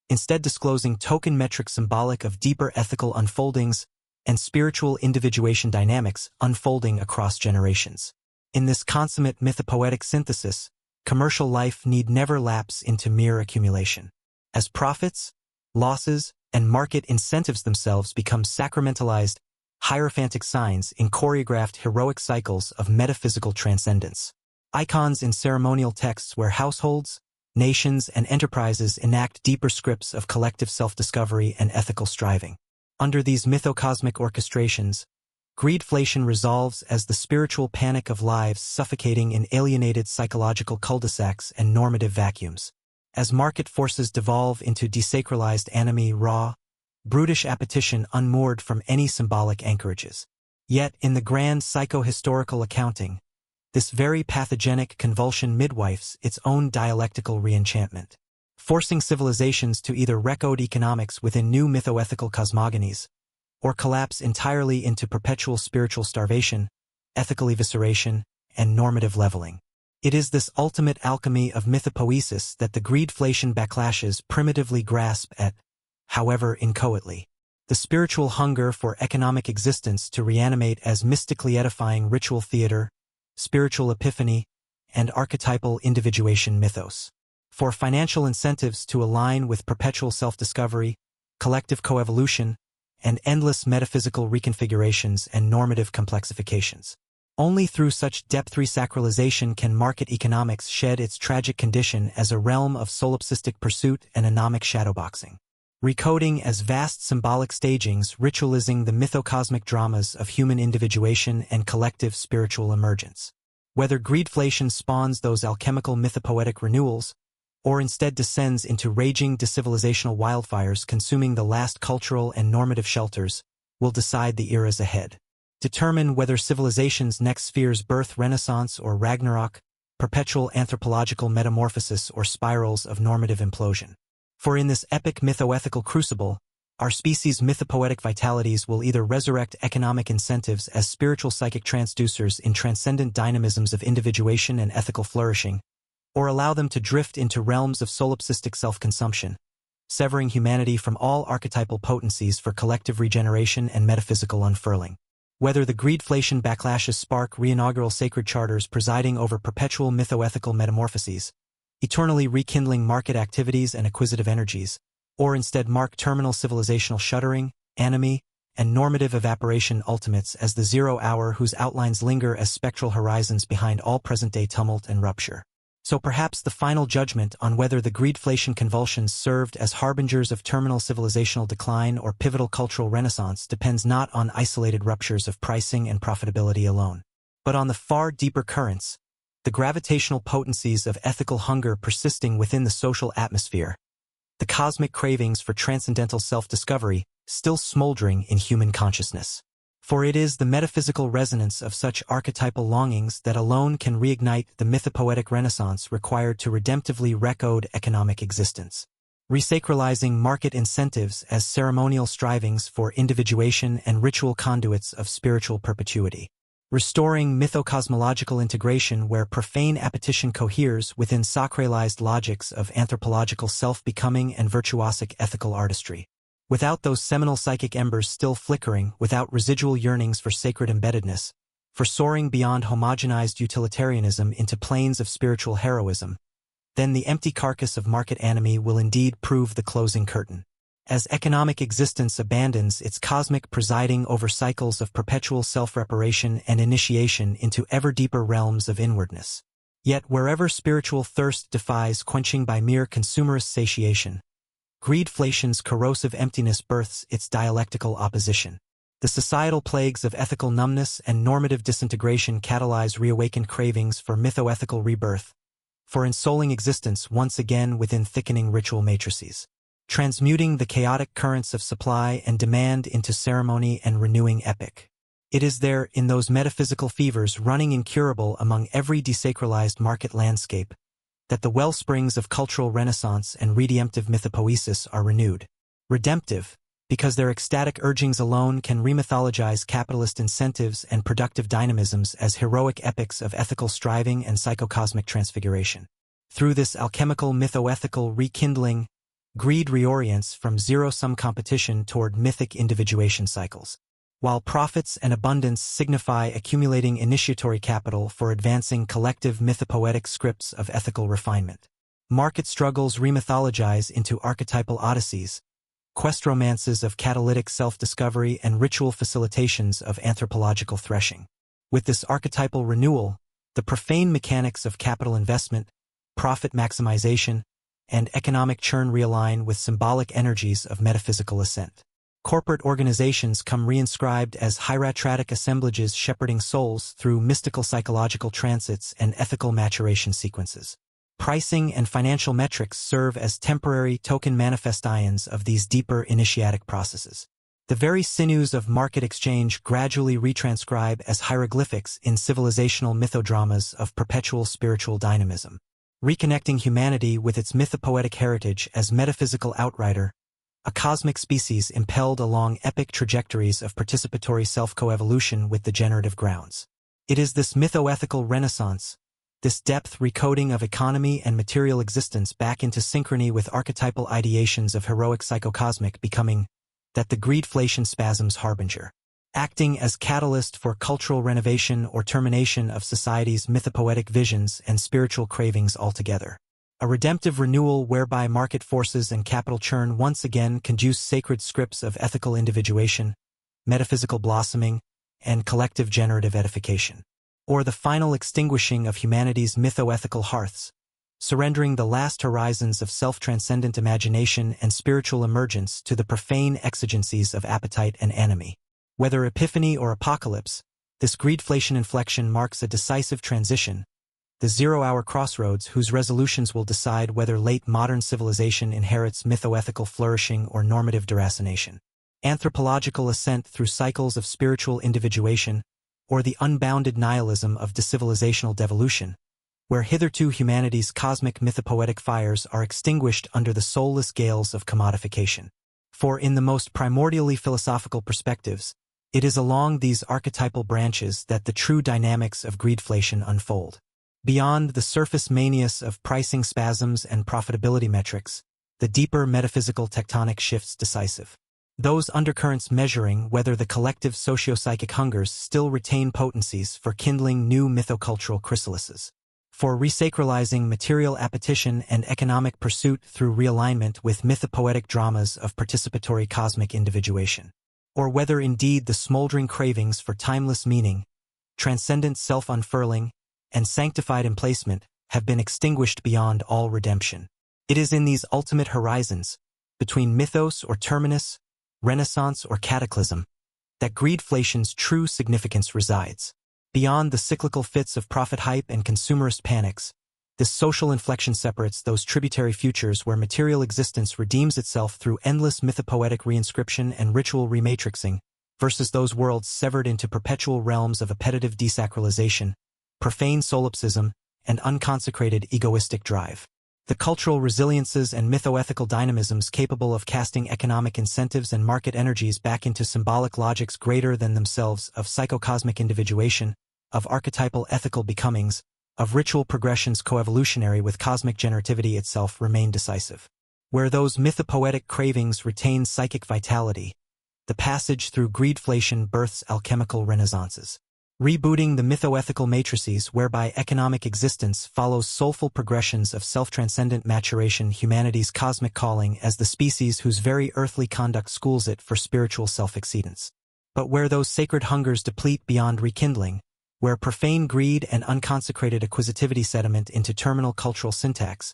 instead disclosing token metrics symbolic of deeper ethical unfoldings and spiritual individuation dynamics unfolding across generations. In this consummate mythopoetic synthesis, commercial life need never lapse into mere accumulation. As profits, losses, and market incentives themselves become sacramentalized, hierophantic signs in choreographed heroic cycles of metaphysical transcendence. Icons in ceremonial texts where households, nations, and enterprises enact deeper scripts of collective self-discovery and ethical striving. Under these mythocosmic orchestrations, greedflation resolves as the spiritual panic of lives suffocating in alienated psychological cul-de-sacs and normative vacuums. As market forces devolve into desacralized anomie, raw, brutish appetition unmoored from any symbolic anchorages. Yet, in the grand psycho-historical accounting, this very pathogenic convulsion midwifes its own dialectical reenchantment. forcing civilizations to either recode economics within new mythoethical cosmogonies, or collapse entirely into perpetual spiritual starvation, ethical evisceration, and normative leveling. It is this ultimate alchemy of mythopoesis that the greedflation backlashes primitively grasp at, however inchoately. The spiritual hunger for economic existence to reanimate as mystically edifying ritual theater, spiritual epiphany, and archetypal individuation mythos. For financial incentives to align with perpetual self-discovery, collective coevolution, and endless metaphysical reconfigurations and normative complexifications. Only through such depth resacralization can market economics shed its tragic condition as a realm of solipsistic pursuit and anomic shadowboxing. Recoding as vast symbolic stagings ritualizing the mythocosmic dramas of human individuation and collective spiritual emergence. Whether greedflation spawns those alchemical mythopoetic renewals, or instead descends into raging decivilizational wildfires consuming the last cultural and normative shelters, will decide the eras ahead. Determine whether civilization's next sphere's birth, renaissance, or Ragnarok, perpetual anthropological metamorphosis, or spirals of normative implosion. For in this epic mythoethical crucible, our species' mythopoetic vitalities will either resurrect economic incentives as spiritual psychic transducers in transcendent dynamisms of individuation and ethical flourishing, or allow them to drift into realms of solipsistic self-consumption, severing humanity from all archetypal potencies for collective regeneration and metaphysical unfurling. Whether the greedflation backlashes spark reinaugural sacred charters presiding over perpetual mythoethical metamorphoses, eternally rekindling market activities and acquisitive energies, or instead mark terminal civilizational shuddering, anomie, and normative evaporation ultimates as the zero hour whose outlines linger as spectral horizons behind all present-day tumult and rupture. So perhaps the final judgment on whether the greedflation convulsions served as harbingers of terminal civilizational decline or pivotal cultural renaissance depends not on isolated ruptures of pricing and profitability alone, but on the far deeper currents, the gravitational potencies of ethical hunger persisting within the social atmosphere, the cosmic cravings for transcendental self-discovery still smoldering in human consciousness. For it is the metaphysical resonance of such archetypal longings that alone can reignite the mythopoetic renaissance required to redemptively recode economic existence. Resacralizing market incentives as ceremonial strivings for individuation and ritual conduits of spiritual perpetuity. Restoring mythocosmological integration where profane appetition coheres within sacralized logics of anthropological self-becoming and virtuosic ethical artistry. Without those seminal psychic embers still flickering, without residual yearnings for sacred embeddedness, for soaring beyond homogenized utilitarianism into planes of spiritual heroism, then the empty carcass of market anomie will indeed prove the closing curtain. As economic existence abandons its cosmic presiding over cycles of perpetual self-reparation and initiation into ever deeper realms of inwardness. Yet wherever spiritual thirst defies quenching by mere consumerist satiation, greedflation's corrosive emptiness births its dialectical opposition. The societal plagues of ethical numbness and normative disintegration catalyze reawakened cravings for mythoethical rebirth, for ensouling existence once again within thickening ritual matrices, transmuting the chaotic currents of supply and demand into ceremony and renewing epic. It is there, in those metaphysical fevers running incurable among every desacralized market landscape, that the wellsprings of cultural renaissance and redemptive mythopoesis are renewed. Redemptive, because their ecstatic urgings alone can remythologize capitalist incentives and productive dynamisms as heroic epics of ethical striving and psychocosmic transfiguration. Through this alchemical mythoethical rekindling, greed reorients from zero-sum competition toward mythic individuation cycles. While profits and abundance signify accumulating initiatory capital for advancing collective mythopoetic scripts of ethical refinement, market struggles remythologize into archetypal odysseys, quest romances of catalytic self-discovery and ritual facilitations of anthropological threshing. With this archetypal renewal, the profane mechanics of capital investment, profit maximization, and economic churn realign with symbolic energies of metaphysical ascent. Corporate organizations come reinscribed as hieratratic assemblages shepherding souls through mystical psychological transits and ethical maturation sequences. Pricing and financial metrics serve as temporary token manifestions of these deeper initiatic processes. The very sinews of market exchange gradually retranscribe as hieroglyphics in civilizational mythodramas of perpetual spiritual dynamism. reconnecting humanity with its mythopoetic heritage as metaphysical outrider, a cosmic species impelled along epic trajectories of participatory self-coevolution with the generative grounds. It is this mythoethical renaissance, this depth recoding of economy and material existence back into synchrony with archetypal ideations of heroic psychocosmic becoming, that the greedflation spasms harbinger. Acting as catalyst for cultural renovation or termination of society's mythopoetic visions and spiritual cravings altogether. A redemptive renewal whereby market forces and capital churn once again conduce sacred scripts of ethical individuation, metaphysical blossoming, and collective generative edification. Or the final extinguishing of humanity's mythoethical hearths, surrendering the last horizons of self-transcendent imagination and spiritual emergence to the profane exigencies of appetite and enemy. Whether epiphany or apocalypse, this greedflation inflection marks a decisive transition, the zero-hour crossroads whose resolutions will decide whether late modern civilization inherits mythoethical flourishing or normative deracination. Anthropological ascent through cycles of spiritual individuation, or the unbounded nihilism of decivilizational devolution, where hitherto humanity's cosmic mythopoetic fires are extinguished under the soulless gales of commodification. For in the most primordially philosophical perspectives, it is along these archetypal branches that the true dynamics of greedflation unfold. Beyond the surface manias of pricing spasms and profitability metrics, the deeper metaphysical tectonic shifts decisive. Those undercurrents measuring whether the collective socio-psychic hungers still retain potencies for kindling new mythocultural chrysalises, for resacralizing material appetition and economic pursuit through realignment with mythopoetic dramas of participatory cosmic individuation, or whether indeed the smoldering cravings for timeless meaning, transcendent self-unfurling, and sanctified emplacement have been extinguished beyond all redemption. It is in these ultimate horizons, between mythos or terminus, renaissance or cataclysm, that greedflation's true significance resides. Beyond the cyclical fits of profit hype and consumerist panics, this social inflection separates those tributary futures where material existence redeems itself through endless mythopoetic reinscription and ritual rematrixing, versus those worlds severed into perpetual realms of appetitive desacralization, profane solipsism, and unconsecrated egoistic drive. The cultural resiliences and mythoethical dynamisms capable of casting economic incentives and market energies back into symbolic logics greater than themselves of psychocosmic individuation, of archetypal ethical becomings, of ritual progressions coevolutionary with cosmic generativity itself remain decisive. Where those mythopoetic cravings retain psychic vitality, the passage through greedflation births alchemical renaissances. Rebooting the mythoethical matrices whereby economic existence follows soulful progressions of self-transcendent maturation, humanity's cosmic calling as the species whose very earthly conduct schools it for spiritual self-exceedance. But where those sacred hungers deplete beyond rekindling, where profane greed and unconsecrated acquisitivity sediment into terminal cultural syntax,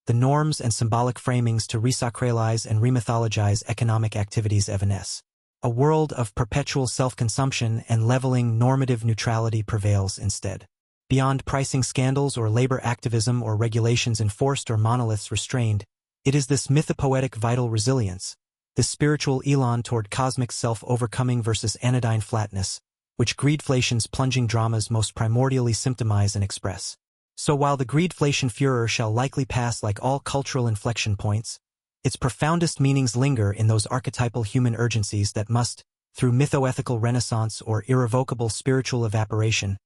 the norms and symbolic framings to resacralize and remythologize economic activities evanesce. A world of perpetual self-consumption and leveling normative neutrality prevails instead. Beyond pricing scandals or labor activism or regulations enforced or monoliths restrained, it is this mythopoetic vital resilience, this spiritual elan toward cosmic self-overcoming versus anodyne flatness, which greedflation's plunging dramas most primordially symptomize and express. So while the greedflation furor shall likely pass like all cultural inflection points, its profoundest meanings linger in those archetypal human urgencies that must, through mythoethical renaissance or irrevocable spiritual evaporation,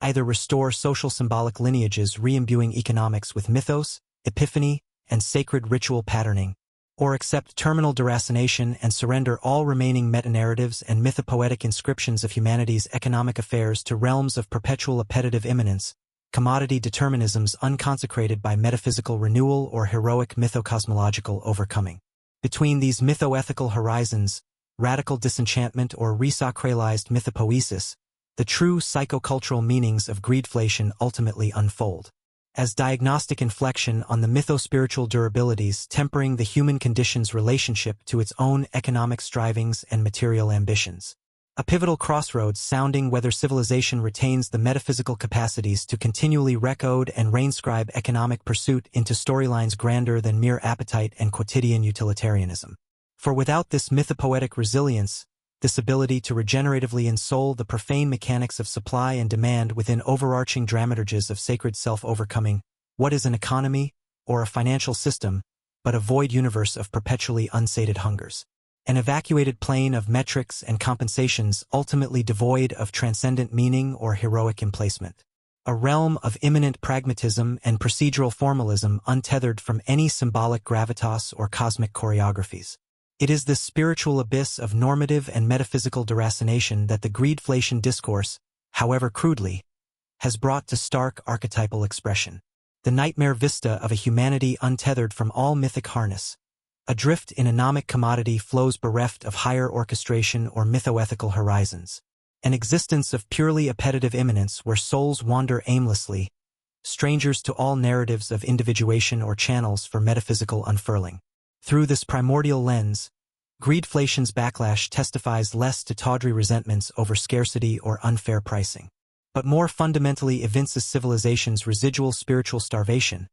either restore social symbolic lineages re-imbuing economics with mythos, epiphany, and sacred ritual patterning, or accept terminal deracination and surrender all remaining meta-narratives and mythopoetic inscriptions of humanity's economic affairs to realms of perpetual appetitive immanence, commodity determinisms unconsecrated by metaphysical renewal or heroic mythocosmological overcoming. Between these mythoethical horizons, radical disenchantment or resacralized mythopoesis, the true psychocultural meanings of greedflation ultimately unfold. As diagnostic inflection on the mytho-spiritual durabilities tempering the human condition's relationship to its own economic strivings and material ambitions. A pivotal crossroads sounding whether civilization retains the metaphysical capacities to continually recode and reinscribe economic pursuit into storylines grander than mere appetite and quotidian utilitarianism. For without this mythopoetic resilience, this ability to regeneratively ensoul the profane mechanics of supply and demand within overarching dramaturges of sacred self-overcoming, What is an economy, or a financial system, but a void universe of perpetually unsated hungers? An evacuated plane of metrics and compensations ultimately devoid of transcendent meaning or heroic emplacement. A realm of immanent pragmatism and procedural formalism untethered from any symbolic gravitas or cosmic choreographies. It is this spiritual abyss of normative and metaphysical deracination that the greedflation discourse, however crudely, has brought to stark archetypal expression. The nightmare vista of a humanity untethered from all mythic harness. Adrift in anomic commodity flows bereft of higher orchestration or mythoethical horizons. An existence of purely appetitive immanence where souls wander aimlessly, strangers to all narratives of individuation or channels for metaphysical unfurling. Through this primordial lens, greedflation's backlash testifies less to tawdry resentments over scarcity or unfair pricing, but more fundamentally evinces civilization's residual spiritual starvation,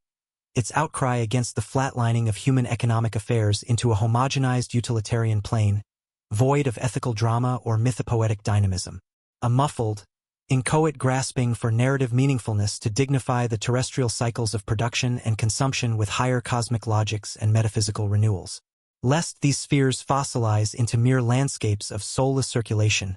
its outcry against the flatlining of human economic affairs into a homogenized utilitarian plane, void of ethical drama or mythopoetic dynamism. A muffled, inchoate grasping for narrative meaningfulness to dignify the terrestrial cycles of production and consumption with higher cosmic logics and metaphysical renewals. Lest these spheres fossilize into mere landscapes of soulless circulation,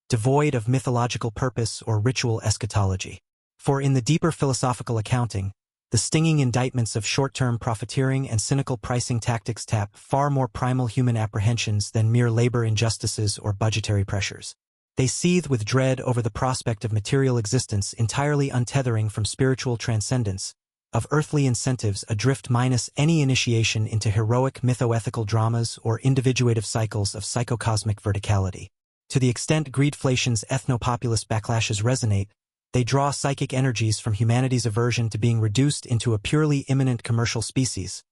devoid of mythological purpose or ritual eschatology. For in the deeper philosophical accounting, the stinging indictments of short-term profiteering and cynical pricing tactics tap far more primal human apprehensions than mere labor injustices or budgetary pressures. They seethe with dread over the prospect of material existence entirely untethering from spiritual transcendence, of earthly incentives adrift minus any initiation into heroic mythoethical dramas or individuative cycles of psychocosmic verticality. To the extent greedflation's ethnopopulist backlashes resonate, they draw psychic energies from humanity's aversion to being reduced into a purely immanent commercial species,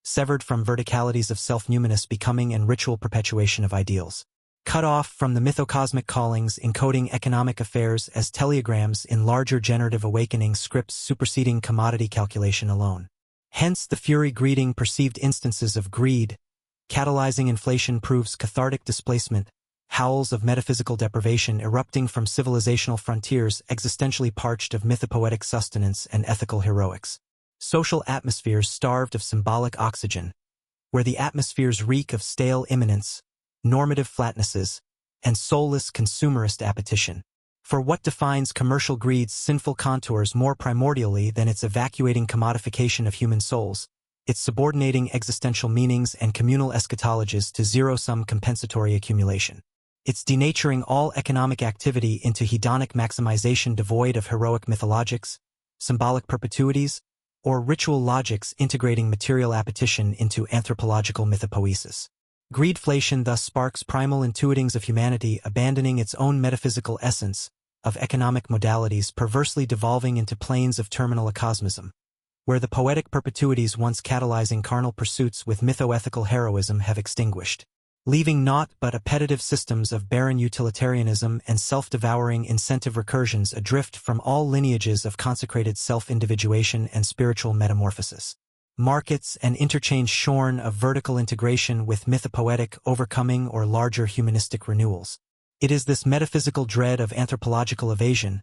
severed from verticalities of self-numinous becoming and ritual perpetuation of ideals. Cut off from the mythocosmic callings encoding economic affairs as telegrams in larger generative awakening scripts superseding commodity calculation alone. Hence the fury greeting perceived instances of greed, catalyzing inflation proves cathartic displacement, howls of metaphysical deprivation erupting from civilizational frontiers existentially parched of mythopoetic sustenance and ethical heroics. Social atmospheres starved of symbolic oxygen, where the atmospheres reek of stale immanence, normative flatnesses, and soulless consumerist appetition. For what defines commercial greed's sinful contours more primordially than its evacuating commodification of human souls, its subordinating existential meanings and communal eschatologies to zero-sum compensatory accumulation? It's denaturing all economic activity into hedonic maximization devoid of heroic mythologics, symbolic perpetuities, or ritual logics integrating material appetition into anthropological mythopoesis. Greedflation thus sparks primal intuitings of humanity abandoning its own metaphysical essence, of economic modalities perversely devolving into planes of terminal acosmism, where the poetic perpetuities once catalyzing carnal pursuits with mythoethical heroism have extinguished, leaving naught but appetitive systems of barren utilitarianism and self-devouring incentive recursions adrift from all lineages of consecrated self-individuation and spiritual metamorphosis. Markets and interchange shorn of vertical integration with mythopoetic overcoming or larger humanistic renewals. It is this metaphysical dread of anthropological evasion,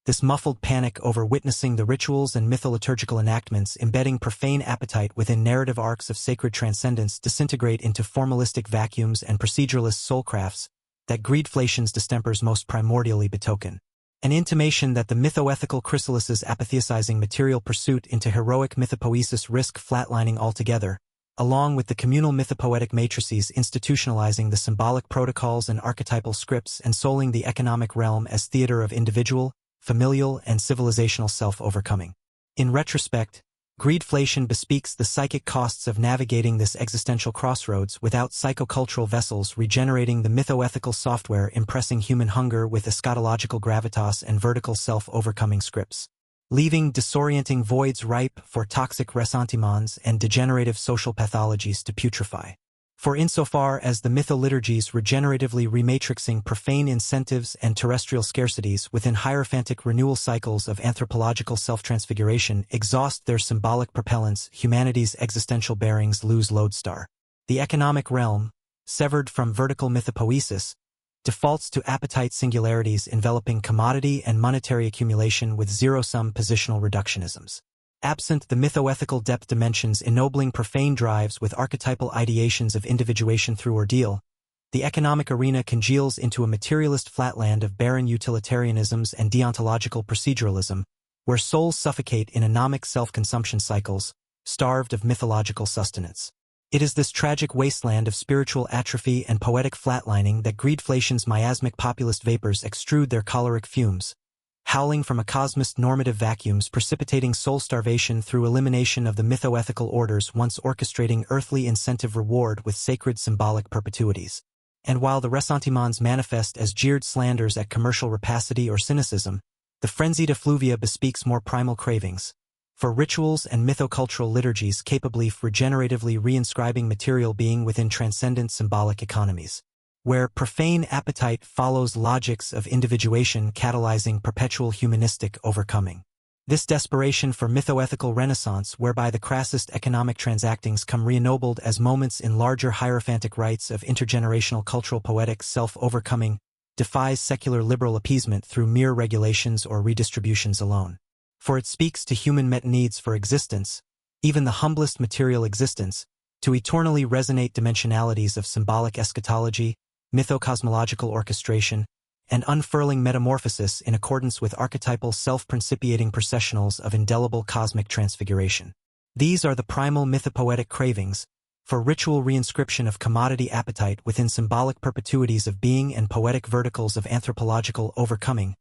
this muffled panic over witnessing the rituals and mytholiturgical enactments embedding profane appetite within narrative arcs of sacred transcendence disintegrate into formalistic vacuums and proceduralist soulcrafts that greedflation's distempers most primordially betoken. An intimation that the mythoethical chrysalis's apatheizing material pursuit into heroic mythopoesis risk flatlining altogether, along with the communal mythopoetic matrices institutionalizing the symbolic protocols and archetypal scripts ensouling the economic realm as theater of individual, familial, and civilizational self-overcoming. In retrospect, greedflation bespeaks the psychic costs of navigating this existential crossroads without psychocultural vessels regenerating the mythoethical software impressing human hunger with eschatological gravitas and vertical self-overcoming scripts, leaving disorienting voids ripe for toxic ressentiments and degenerative social pathologies to putrefy. For insofar as the mytholiturgies regeneratively rematrixing profane incentives and terrestrial scarcities within hierophantic renewal cycles of anthropological self-transfiguration exhaust their symbolic propellants, humanity's existential bearings lose lodestar. The economic realm, severed from vertical mythopoesis, defaults to appetite singularities enveloping commodity and monetary accumulation with zero-sum positional reductionisms. Absent the mythoethical depth dimensions ennobling profane drives with archetypal ideations of individuation through ordeal, the economic arena congeals into a materialist flatland of barren utilitarianisms and deontological proceduralism, where souls suffocate in anomic self-consumption cycles, starved of mythological sustenance. It is this tragic wasteland of spiritual atrophy and poetic flatlining that greedflation's miasmic populist vapors extrude their choleric fumes, howling from a cosmist normative vacuums precipitating soul starvation through elimination of the mythoethical orders once orchestrating earthly incentive reward with sacred symbolic perpetuities. And while the ressentiments manifest as jeered slanders at commercial rapacity or cynicism, the frenzied effluvia bespeaks more primal cravings, for rituals and mythocultural liturgies capably of regeneratively reinscribing material being within transcendent symbolic economies, where profane appetite follows logics of individuation catalyzing perpetual humanistic overcoming. This desperation for mythoethical renaissance whereby the crassest economic transactings come re-ennobled as moments in larger hierophantic rites of intergenerational cultural poetic self-overcoming defies secular liberal appeasement through mere regulations or redistributions alone. For it speaks to human met needs for existence, even the humblest material existence, to eternally resonate dimensionalities of symbolic eschatology, mythocosmological orchestration, and unfurling metamorphosis in accordance with archetypal self-principiating processionals of indelible cosmic transfiguration. These are the primal mythopoetic cravings, for ritual reinscription of commodity appetite within symbolic perpetuities of being and poetic verticals of anthropological overcoming,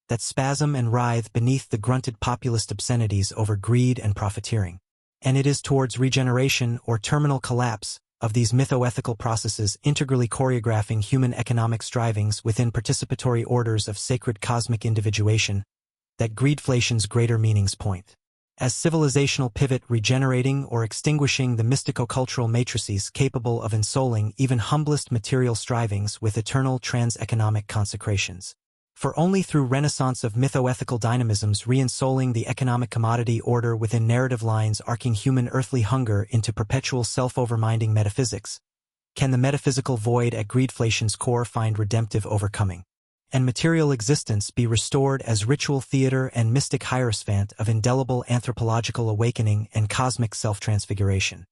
that spasm and writhe beneath the grunted populist obscenities over greed and profiteering. And it is towards regeneration or terminal collapse of these mythoethical processes integrally choreographing human economic strivings within participatory orders of sacred cosmic individuation that greedflation's greater meanings point. As civilizational pivot regenerating or extinguishing the mystico-cultural matrices capable of ensouling even humblest material strivings with eternal trans-economic consecrations. For only through renaissance of mythoethical dynamisms re-ensouling the economic commodity order within narrative lines arcing human earthly hunger into perpetual self-overminding metaphysics, can the metaphysical void at greedflation's core find redemptive overcoming, and material existence be restored as ritual theater and mystic hierophant of indelible anthropological awakening and cosmic self-transfiguration.